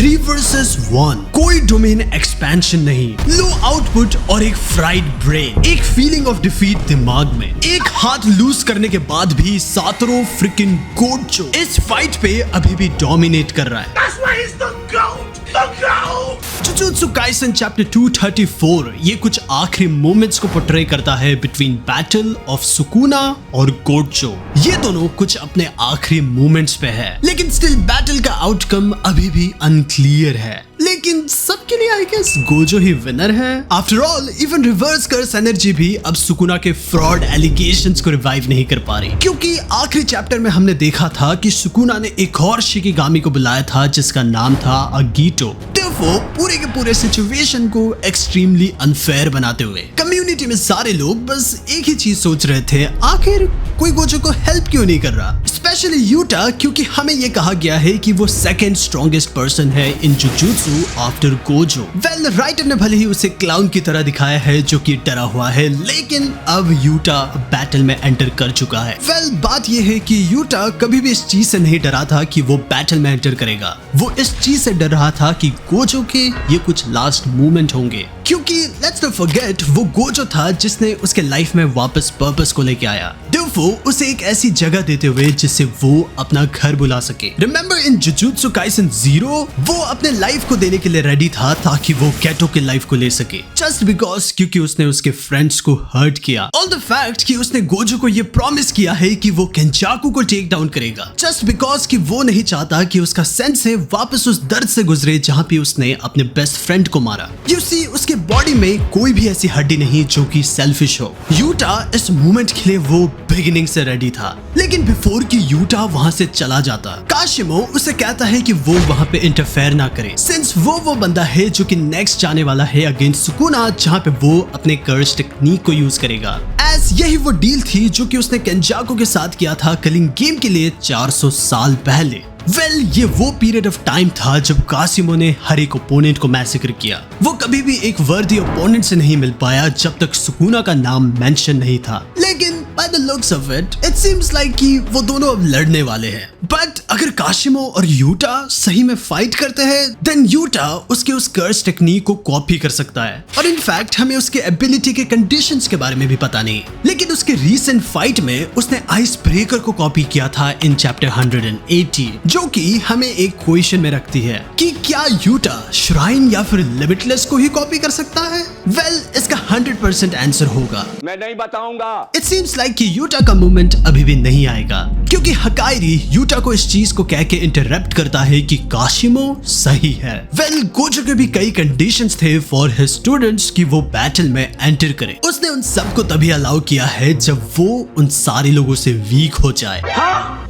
3 versus 1, कोई domain expansion नहीं, low output और एक फ्राइड ब्रेन, एक फीलिंग ऑफ डिफीट दिमाग में, एक हाथ लूज करने के बाद भी सातोरू फ्रिकिंग गोजो इस फाइट पे अभी भी डोमिनेट कर रहा है। That's why he's the GOAT! The GOAT! Jujutsu Kaisen chapter 234 ये कुछ आखिरी मोमेंट्स को पोर्ट्रे करता है बिटवीन बैटल ऑफ सुकुना और गोजो। ये दोनों कुछ अपने आखिरी मोमेंट्स पे है, लेकिन स्टिल बैटल का आउटकम अभी भी अनक्लियर है। लेकिन सबके लिए आई गेस गोजो ही विनर है। After all even reverse curse energy भी अब सुकुना के फ्रॉड एलिगेशंस को रिवाइव नहीं कर पा रही, क्योंकि आखिरी चैप्टर में हमने देखा था कि सुकुना ने एक और शिकिगामी को बुलाया था जिसका नाम था अगीटो। वो पूरे के पूरे सिचुएशन को एक्सट्रीमली अनफेयर बनाते हुए कम्युनिटी में सारे लोग बस एक ही चीज सोच रहे थे, आखिर कोई गोजो को हेल्प क्यों नहीं कर रहा, स्पेशली यूटा, क्योंकि हमें ये कहा गया है कि वो सेकंड स्ट्रॉन्गेस्ट पर्सन है in Jujutsu after Gojo. Well writer ने भले ही उसे क्लाउन की तरह दिखाया है जो कि डरा हुआ है, लेकिन अब यूटा बैटल में एंटर कर चुका है। वेल बात ये है कि यूटा कभी भी इस चीज से नहीं डरा था कि वो बैटल में एंटर करेगा, वो इस चीज से डर रहा था कि गोजो के ये कुछ लास्ट मोमेंट होंगे, क्योंकि लेट्स नॉट फॉरगेट वो गोजो था जिसने उसके लाइफ में वापस पर्पस को लेके आया, वो उसे एक ऐसी जगह देते हुए जिससे वो अपना घर बुला सके। रिमेंबर इन जुजुत्सु काइसन 0 वो अपने लाइफ को देने के लिए रेडी था ताकि वो गेटो के लाइफ को ले सके, जस्ट बिकॉज क्योंकि उसने उसके फ्रेंड्स को हर्ट किया। ऑल द फैक्ट कि उसने गोजो को ये प्रॉमिस किया है कि वो केंचाकू को टेक डाउन करेगा, जस्ट बिकॉज कि वो नहीं चाहता कि उसका सेंसे वापस उस दर्द से गुजरे जहाँ पे उसने अपने बेस्ट फ्रेंड को मारा। यू सी उसके बॉडी में कोई भी ऐसी हड्डी नहीं जो कि सेल्फिश हो। यूटा इस मूवमेंट के लिए वो बिगिनिंग से रेडी था, लेकिन बिफोर कि यूटा वहां से चला जाता, काशिमो उसे कहता है कि वो वहां पे इंटरफेयर ना करे, सिंस वो बंदा है जो कि नेक्स्ट जाने वाला है अगेंस्ट सुकुना, जहां पे वो अपने कर्स टेक्निक को यूज करेगा। एज यही वो डील थी जो कि उसने केंजाकू के साथ किया था कलिंग गेम के लिए 400 साल पहले। वेल ये वो पीरियड ऑफ टाइम था जब कासिमो ने हर एक ओपोनेंट को मैसेकर किया। वो कभी भी एक वर्दी ओपोनेंट से नहीं मिल पाया जब तक सुकुना का नाम मेंशन नहीं था, लेकिन by the looks of it seems like कि वो दोनों अब लड़ने वाले हैं। बट अगर काशिमो और यूटा सही में फाइट करते हैं, देन यूटा उसके उस कर्स टेक्निक को कॉपी कर सकता है, और इनफैक्ट हमें उसके एबिलिटी के कंडीशंस के बारे में भी पता नहीं। लेकिन उसके रीसेंट फाइट में उसने आइस ब्रेकर को कॉपी किया था इन चैप्टर 180, जो कि हमें एक क्वेश्चन में रखती है कि क्या यूटा श्राइन या फिर लिमिटलेस को ही कॉपी कर सकता है। वेल इसका 100% आंसर होगा मैं नहीं बताऊंगा। इट सीम्स लाइक कि यूटा का मूवमेंट अभी भी नहीं आएगा, क्योंकि हकाइरी यूटा को इस चीज को कह के इंटरप्ट करता है कि काशिमो सही है। वेल गोजो के भी कई कंडीशंस थे फॉर हिज स्टूडेंट्स कि वो बैटल में एंटर करें। उसने उन सबको तभी अलाउ किया है जब वो उन सारे लोगों से वीक हो जाए।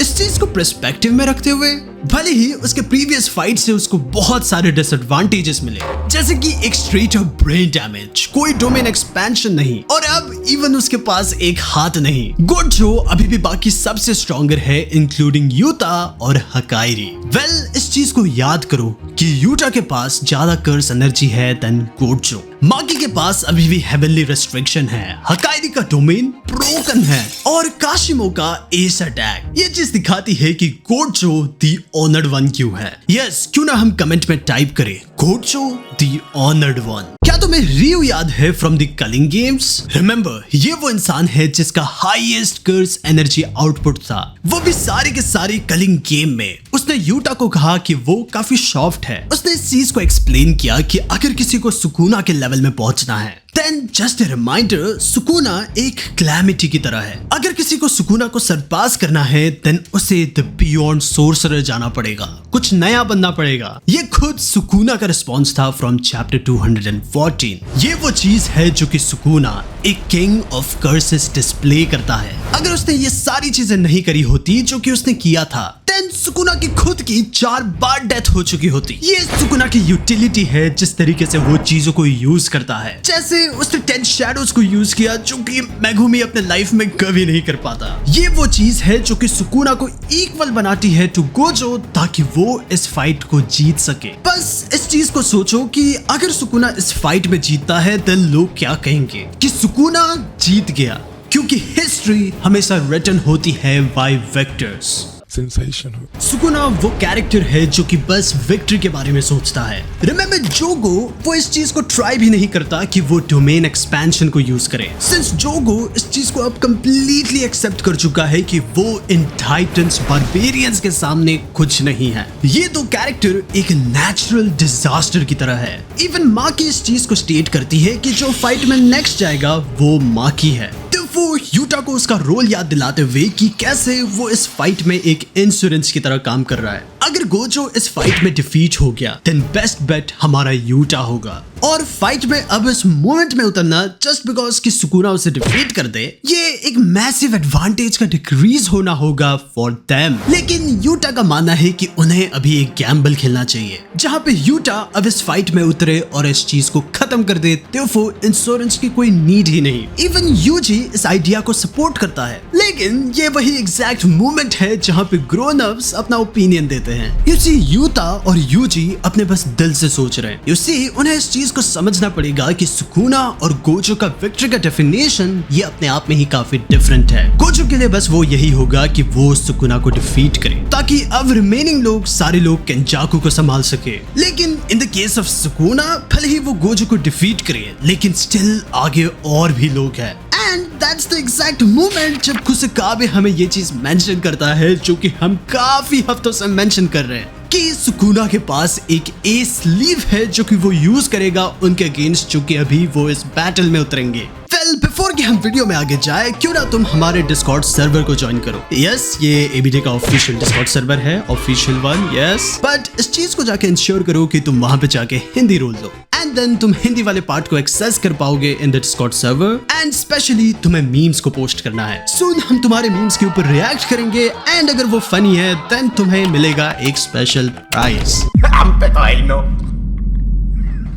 इस चीज को पर्सपेक्टिव में रखते हुए भले ही उसके प्रीवियस फाइट से उसको बहुत सारे डिसएडवांटेजेस मिले, जैसे कि एक स्ट्रेट अप ब्रेन डैमेज, कोई डोमेन एक्सपेंशन नहीं, और अब इवन उसके पास एक हाथ नहीं। गोजो अभी भी बाकी सबसे स्ट्रॉन्गर है इंक्लूडिंग यूटा और हकाइरी। वेल इस चीज को याद करो कि यूटा के पास ज्यादा कर्स एनर्जी है देन गोजो, मागी के पास अभी भी हेवनली रेस्ट्रिक्शन है, हकाइरी का डोमेन ब्रोकन है, और काशिमो का एस अटैक। ये चीज दिखाती है कि गोजो दी ऑनर्ड वन क्यों है। यस क्यों ना हम कमेंट में टाइप करें गोजो दी ऑनर्ड वन। क्या तुम्हें रियू याद है from the culling games? Remember ये वो इंसान है जिसका हाईएस्ट कर्स एनर्जी आउटपुट था, वो भी सारे के सारे कलिंग गेम में। उसने यूटा को कहा कि वो काफी सॉफ्ट है। उसने इस चीज को एक्सप्लेन किया कि अगर किसी को सुकुना के लेवल में पहुंचना है, then just a reminder Sukuna एक क्लैमिटी की तरह है। अगर किसी को सुकुना को सरपास करना है, देन उसे द बियॉन्ड सोर्सरर जाना पड़ेगा, कुछ नया बनना पड़ेगा। ये खुद सुकुना का रिस्पॉन्स था फ्रॉम चैप्टर 214। ये वो चीज है जो कि सुकुना एक किंग ऑफ कर्सेस डिस्प्ले करता है। अगर उसने ये सारी चीजें नहीं करी होती जो कि उसने किया था, देन सुकुना की खुद की 4 बार डेथ हो चुकी होती। ये सुकुना की यूटिलिटी है जिस तरीके से वो चीजों को यूज करता है, जैसे उसने 10 शैडोज को यूज किया जो कि मेगुमी अपने लाइफ में कभी नहीं कर पाता। ये वो चीज है जो कि सुकुना को इक्वल बनाती है टू गोजो, ताकि वो इस फाइट को जीत सके। बस इस चीज को सोचो कि अगर सुकुना इस फाइट में जीतता है, देन लोग क्या कहेंगे कि सुकुना जीत गया, क्योंकि हिस्ट्री हमेशा रिटन होती है बाय वेक्टर्स। sensational. सुकुना वो कैरेक्टर है जो कि बस विक्ट्री के बारे में सोचता है। रिमेंबर जोगो वो इस चीज को ट्राई भी नहीं करता कि वो डोमेन एक्सपेंशन को यूज करे, सिंस जोगो इस चीज को अब कंप्लीटली एक्सेप्ट कर चुका है कि वो इन टाइटन्स बारबेरियंस के सामने कुछ नहीं है। ये दो कैरेक्टर एक नेचुरल डिजास्टर की तरह है। इवन माकी इस चीज को स्टेट करती है कि जो फाइट में नेक्स्ट जाएगा वो माकी है। वो यूटा को उसका रोल याद दिलाते हुए कि कैसे वो इस फाइट में एक इंश्योरेंस की तरह काम कर रहा है। अगर गोजो इस फाइट में डिफीट हो गया देन बेस्ट बेट हमारा यूटा होगा। और फाइट में अब इस मोमेंट में उतरना जस्ट बिकॉज कि सुकुना उसे डिफीट कर दे, ये एक मैसिव एडवांटेज का डिक्रीज होना होगा फॉर देम। लेकिन यूटा का मानना है कि उन्हें अभी एक गैम्बल खेलना चाहिए जहां पे यूटा अब इस फाइट में उतरे और इस चीज को खत्म कर दे। तो इंश्योरेंस की कोई नीड ही नहीं। इवन यूजी इस आइडिया को सपोर्ट करता है, लेकिन ये वही एग्जैक्ट मोमेंट है जहां पे ग्रोन अप्स अपना ओपिनियन देते हैं। यू सी यूटा और यूजी अपने बस दिल से सोच रहे हैं। यू सी उन्हें इस चीज को समझना पड़ेगा कि सुकुना और गोजो का विक्ट्री का डेफिनेशन ये अपने आप में ही काफी डिफरेंट है। गोजो के लिए बस वो यही होगा कि वो सुकुना को डिफीट करे ताकि अब रिमेनिंग लोग सारे लोग केंजाकू को संभाल सके। लेकिन in the case of Sukuna भले ही वो गोजो को डिफीट करे लेकिन स्टिल आगे और भी लोग हैं। And that's the exact moment जब कुसकाबे हमें ये चीज मेंशन करता है जो कि हम काफी हफ्तों से मेंशन कर रहे हैं कि सुकुना के पास एक एस लीव है जो कि वो यूज करेगा उनके अगेंस्ट जो कि अभी वो इस बैटल में उतरेंगे। बिफोर कि हम वीडियो में आगे जाए, क्यों ना तुम हमारे डिस्कॉर्ड सर्वर को ज्वाइन करो। यस, ये एबीडी का ऑफिशियल डिस्कॉर्ड सर्वर है, ऑफिशियल वन। यस, बट इस चीज को जाके इंश्योर करो कि तुम वहां पे जाके हिंदी रोल दो एंड देन तुम हिंदी वाले पार्ट को एक्सेस कर पाओगे in the Discord server. And specially तुम्हें मीम्स को पोस्ट करना है। सून हम तुम्हारे मीम्स के ऊपर रिएक्ट करेंगे एंड अगर वो फनी है देन तुम्हें मिलेगा एक special prize.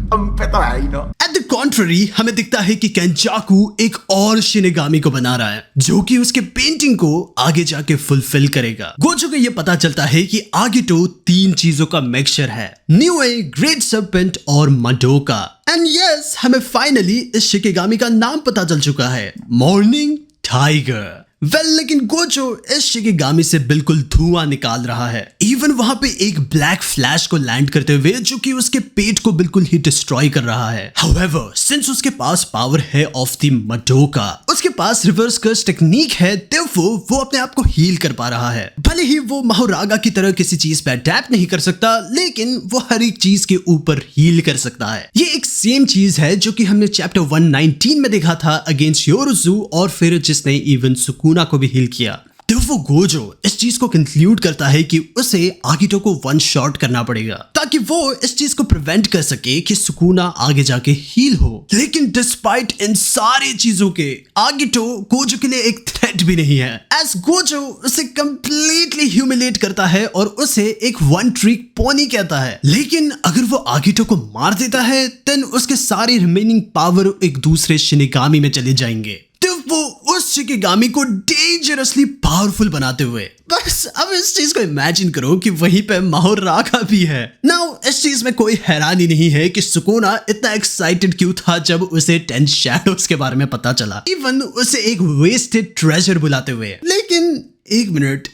At the contrary, हमें दिखता है कि केंजाकू एक और शिनेगामी को बना रहा है जो कि उसके पेंटिंग को आगे जाके फुलफिल करेगा। गोजो को ये पता चलता है कि आगिटो 3 चीजों का मिक्सचर है, न्यूए, ग्रेट सर्पेंट और मडोका। एंड यस, हमें फाइनली इस शिकेगामी का नाम पता चल चुका है, मॉर्निंग टाइगर। लेकिन गोजो इस शिकेगामी से बिल्कुल धुआं निकाल रहा है। इवन वहां पे एक ब्लैक फ्लैश को लैंड करते हुए जो कि उसके पेट को बिल्कुल ही डिस्ट्रॉय कर रहा है। However, सिंस उसके पास पावर है ऑफ द मडोका, उसके पास रिवर्स कर्स टेक्निक है, therefore वो अपने आप को हील कर पा रहा है। भले ही वो माहुरागा की तरह किसी चीज पे अडैप्ट नहीं कर सकता, लेकिन वो हर एक चीज के ऊपर हील कर सकता है। ये एक सेम चीज है जो कि हमने चैप्टर 119 में देखा था अगेंस्ट योरुजू, और फिर जिसने इवन सुकुना को भी हील किया। तो वो गोजो इस चीज को कंक्लूड करता है कि उसे आगिटो को वन शॉट करना पड़ेगा ताकि वो इस चीज को प्रिवेंट कर सके कि सुकुना आगे जाके हील हो। लेकिन डिस्पाइट इन सारी चीजों के आगिटो गोजो के लिए एक थ्रेट भी नहीं है, एज गोजो उसे कंप्लीटली ह्यूमिलेट करता है और उसे एक वन ट्रिक पोनी कहता है। लेकिन अगर वो आगिटो को मार देता है देन उसके सारे रिमेनिंग पावर एक दूसरे शिनिगामी में चले जाएंगे। तो वो उस शिकेगामी को डेंजरसली पावरफुल बनाते हुए, बस अब इस चीज को इमेजिन करो कि वहीं पे माहुरागा भी है। नाउ इस चीज में कोई हैरानी नहीं है कि सुकुना इतना एक्साइटेड क्यों था जब उसे 10 शैडोज के बारे में पता चला, इवन उसे एक वेस्टेड ट्रेजर बुलाते हुए। लेकिन एक मिनट,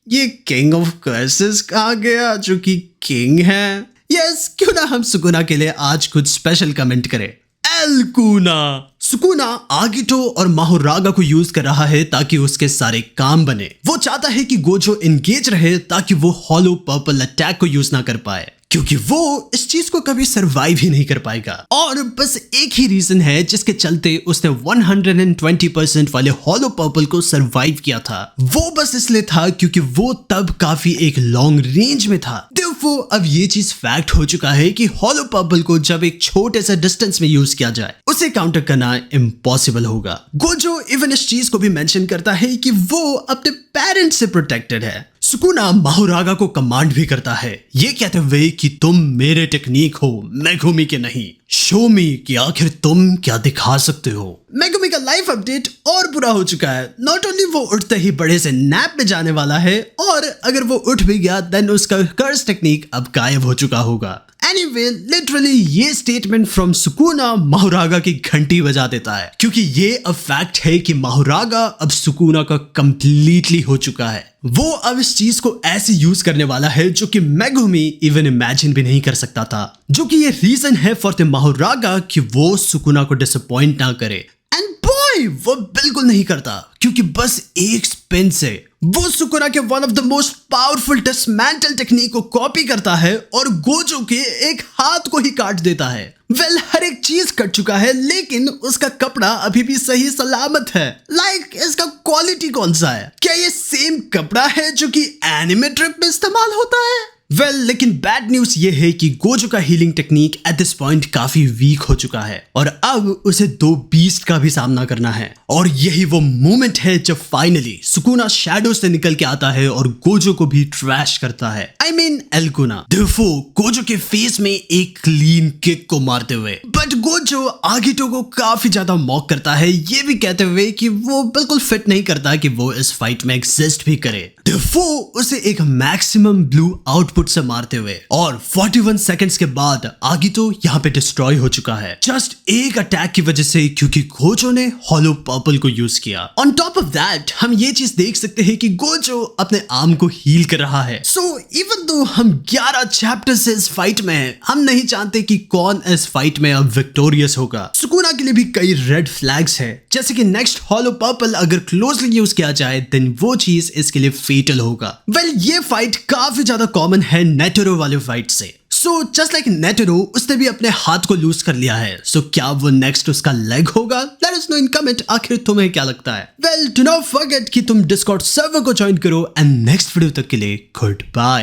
ये किंग ऑफ कर्सेस कहाँ गया जो कि किंग है? यस, क्यों ना हम सुकुना के लिए आज कुछ स्पेशल कमेंट करें। एल्कुना। सुकुना आगिटो और माहुरागा को यूज कर रहा है ताकि उसके सारे काम बने। वो चाहता है कि गोजो एंगेज रहे ताकि वो हॉलो पर्पल अटैक को यूज ना कर पाए, क्योंकि वो इस चीज को कभी सरवाइव ही नहीं कर पाएगा। और बस एक ही रीजन है जिसके चलते उसने 120% वाले हॉलो पर्पल को सरवाइव किया था, वो बस इसलिए था क्योंकि वो तब काफी एक लॉन्ग रेंज में था। वो अब ये चीज फैक्ट हो चुका है कि हॉलो पर्पल को जब एक छोटे से डिस्टेंस में यूज किया जाए उसे काउंटर करना इम्पॉसिबल होगा। गोजो इवन इस चीज को भी मेंशन करता है कि वो अपने पेरेंट्स से प्रोटेक्टेड है। सुकुना माहुरागा को कमांड भी करता है ये कहते हुए कि तुम मेरे टेक्निक हो, मेगुमी के नहीं। शो मी कि आखिर तुम क्या दिखा सकते हो। मेगुमी का लाइफ अपडेट और बुरा हो चुका है। नॉट ओनली वो उठते ही बड़े से नैप में जाने वाला है, और अगर वो उठ भी गया देन उसका कर्स टेक्निक अब गायब हो चुका होगा। एनीवे लिटरली ये स्टेटमेंट फ्रॉम सुकुना माहुरागा की घंटी बजा देता है, क्योंकि ये अब फैक्ट है कि माहुरागा अब सुकुना का कंप्लीटली हो चुका है। वो अब इस चीज को ऐसे यूज करने वाला है जो कि मेगुमी इवन इमेजिन भी नहीं कर सकता था, जो कि ये रीजन है फॉर द माहुरागा कि वो सुकुना को डिसअपॉइंट ना करे। एंड बॉय वो बिल्कुल नहीं करता, क्योंकि बस एक स्पिन से वो सुकुना के one of the most powerful dismantle technique को कॉपी करता है और गोजो के एक हाथ को ही काट देता है। वेल हर एक चीज कट चुका है, लेकिन उसका कपड़ा अभी भी सही सलामत है। लाइक इसका क्वालिटी कौन सा है? क्या ये सेम कपड़ा है जो कि एनिमे ट्रिप में इस्तेमाल होता है? वेल लेकिन बैड न्यूज ये है कि गोजो का healing technique at this point काफी वीक हो चुका है और अब उसे 2 बीस्ट का भी सामना करना है। और यही वो मोमेंट है जब फाइनली सुकुना शैडो से निकल के आता है और गोजो को भी ट्रैश करता है। आई मीन एल्कुना देफो गोजो के फेस में एक क्लीन किक को मारते हुए। बट गोजो आगिटो को काफी ज्यादा मॉक करता है, ये भी कहते हुए कि वो बिल्कुल फिट नहीं करता कि वो इस फाइट में एग्जिस्ट भी करे। देफो उसे एक मैक्सिमम ब्लू आउटपुट से मारते हुए और 41 सेकंड्स के बाद आगितो यहाँ पे डिस्ट्रॉय हो चुका है, जस्ट एक अटैक की वजह से, क्योंकि गोजो ने हॉलो पर्पल को यूज किया। ऑन टॉप ऑफ दैट हम ये चीज देख सकते हैं कि गोजो अपने आर्म को हील कर रहा है। सो इवन दो हम 11 चैप्टर से इस फाइट में हैं, हम नहीं जानते कि कौन इस फाइट में अब विक्टोरियस होगा। सुकुना के लिए भी कई रेड फ्लैग्स है, जैसे कि नेक्स्ट हॉलो पर्पल अगर क्लोजली यूज किया जाए देन वो चीज इसके लिए फेटल होगा। वेल ये फाइट काफी ज्यादा कॉमन है नेटरो वाले फाइट से। सो जस्ट लाइक नेटरो उसने भी अपने हाथ को लूज कर लिया है। सो क्या वो नेक्स्ट उसका लेग होगा? Let us know in comment आखिर तुम्हें क्या लगता है। वेल डू नॉट फॉरगेट कि तुम डिस्कॉर्ड सर्वर को ज्वाइन करो एंड नेक्स्ट वीडियो तक के लिए गुड बाय।